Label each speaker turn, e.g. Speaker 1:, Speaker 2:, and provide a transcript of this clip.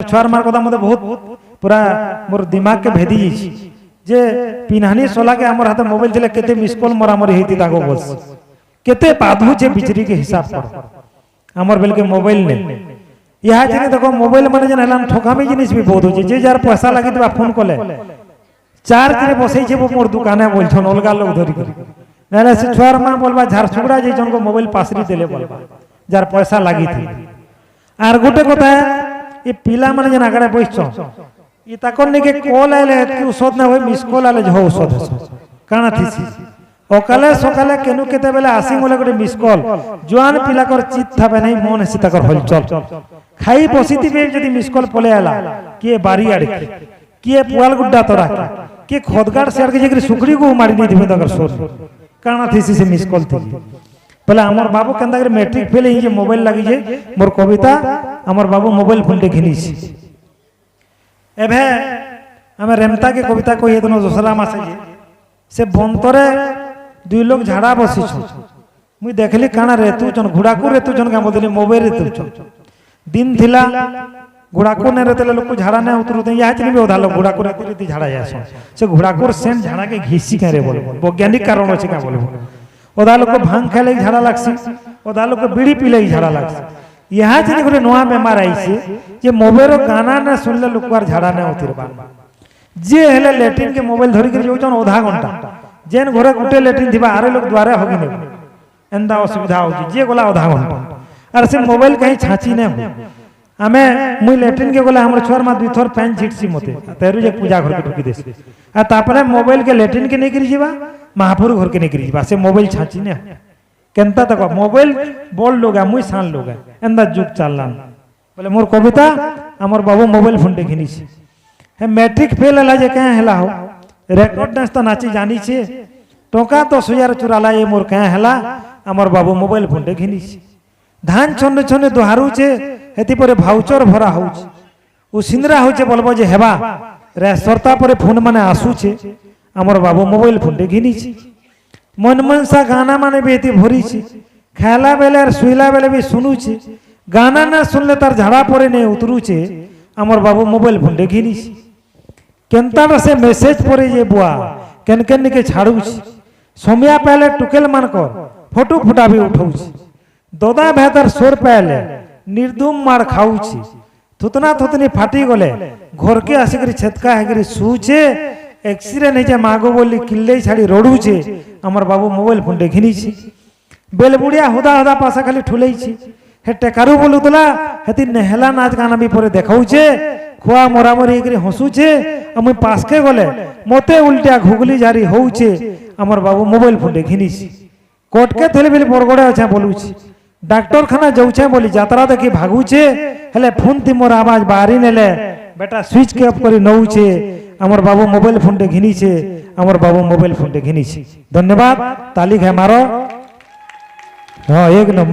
Speaker 1: छुआर मार कथा मते बहुत पूरा मोर दिमाग के भेदी जाइछि जे पिन्हानी सोला के हमर हाथ मोबाइल थिले केते मिस कॉल मरामरी हेति ताको बोल केते पाधु जे बिजली के हिसाब पर हमर बेल के मोबाइल ने यहा जने देखो मोबाइल माने जन हलान ठकामी जिनिस भी बहुत होचे जे जार पैसा लागि तबा फोन कोले चार करे बसै छे मोर दुकाने बोल छन अलगा लोग धरि कर नाले से छुआर मार बोलबा झारसुगुड़ा जे जन को मोबाइल पासरी देले बोलबा जार पैसा लागि थी आर गोटे कथा ये पिला माने जन आगरे बइछ ये ताकोन ने के कॉल आले कि औषध ना होय मिस कॉल आले जो औषध काना थिसी ओकाले सकाले केनु केते बेला आसी मोले गोटे मिस कॉल जवान पिला कर चित थाबे नहीं मन हसी तकर हलचल खाई बसिति बे जदी मिस कॉल पले आला के बारी आड़े के पुआल गुड्डा तोरा के खोदगाड़ से आड़के जेकरी सुकड़ी को मारी नहीं दिबे तकर सोर काना थिसी से मिस कॉल थी पहले हमर बाबू केंदा करे मैट्रिक फेल ही जे मोबाइल लागि जे मोर कविता हमर बाबू मोबाइल फोन दे घिनी एभे हमें रेमता के कविता को ये दोनों दूसरा मासे जे से बंतरे दुई लोग झाड़ा बसी छ मुई देखली काना रेतु जन घुड़ाकू रेतु जन का बोलली मोबाइल रेतु छ दिन थिला घुड़ाकू ने रेतले लोग झाड़ा ने उतरुते या चली बे ओधा लोग घुड़ाकू रेतु झाड़ा जासो से घुड़ाकूर सेन झाड़ा के घिसी करे बोल वैज्ञानिक कारण अछि का बोल ओधा लोग को भांग खाले झाड़ा लागसी ओधा लोग को बीड़ी पीले झाड़ा लागसी यहाँ चली गोटे नुआ बेमार आईसी जे मोबाइल गाना ना सुनले लोकवार झाड़ा ना उतरबा जे हेले लैट्रिन के मोबाइल धरि कर जोचन आधा घंटा जेन घरे गुटे लैट्रिन दिबा आरे लोग द्वारे होगी ने एंदा असुविधा होजी जे गोला आधा घंटा अर से मोबाइल कहीं छाची ने हमें मुई लैट्रिन के गोला हमर छोर मा दुई थोर पैन छिटसी मते तेरु जे पूजा घर के टुकी देस आ तापरे मोबाइल के लैट्रिन के नहीं करी जीवा महापुर घर के नहीं करी जीवा से मोबाइल छाची ने केनता तक मोबाइल बोल लोगा मुई सान लोगा एंदा जुग चललान बोले मोर कविता हमर बाबू मोबाइल फोन दे घिनी छी हे मैट्रिक फेल हला जे कहे हला हो रेकॉर्ड डांस तो नाची जानी छे टोका तो सुयार चुराला ये मोर कहे हला हमर बाबू मोबाइल फोन दे घिनी छी धान छन्ने छन्ने दोहारू छे हेति परे भाउचर भरा होछ उ सिंदरा होचे बोलबो जे हेबा रे सरता परे फोन माने आसु छे हमर बाबू मोबाइल फोन दे घिनी छी मन मनसा गाना माने भी एति भरी छी खेला बेले और सुइला बेले भी सुनु छी गाना ना सुनले तार झाड़ा परे नहीं उतरू छे हमर बाबू मोबाइल फोन दे घिनी छी केनता से मेसेज परे जे बुआ केन केन के छाड़ू छी सोमिया पहले टुकेल मान कर फोटो फुटा भी उठाऊ छी दोदा बेहतर सोर पहले निर्दुम मार खाऊ छी थुतना थुतनी फाटी गले घर के आसिकरी छतका हेगरी सुचे एक्सीडेंट हे जे मागो बोली किल्ले छाड़ी रोडू छे हमर बाबू मोबाइल फोन दे घिनी छी बेलबुड़िया हुदा हुदा पासा खाली ठुलई छी हे टेकारू बोलुतला हेति नेहला नाच गाना भी परे देखाऊ छे खुआ मोरामरी एकरी हंसू छे हम पास के गले मते उल्टा घुगली जारी होउ छे हमर बाबू मोबाइल फोन दे घिनी छी कोट के थले बिल बरगड़े अच्छा बोलू छी डॉक्टर खाना जाऊ छे बोली यात्रा देखि भागू छे हेले फोन ती मोर आवाज बाहरी नेले बेटा स्विच के ऑफ करी नऊ छे हमर बाबू मोबाइल फोन दे घिनी छे हमर बाबू मोबाइल फोन दे घिनी छी धन्यवाद ताली है मारो हां एक नंबर।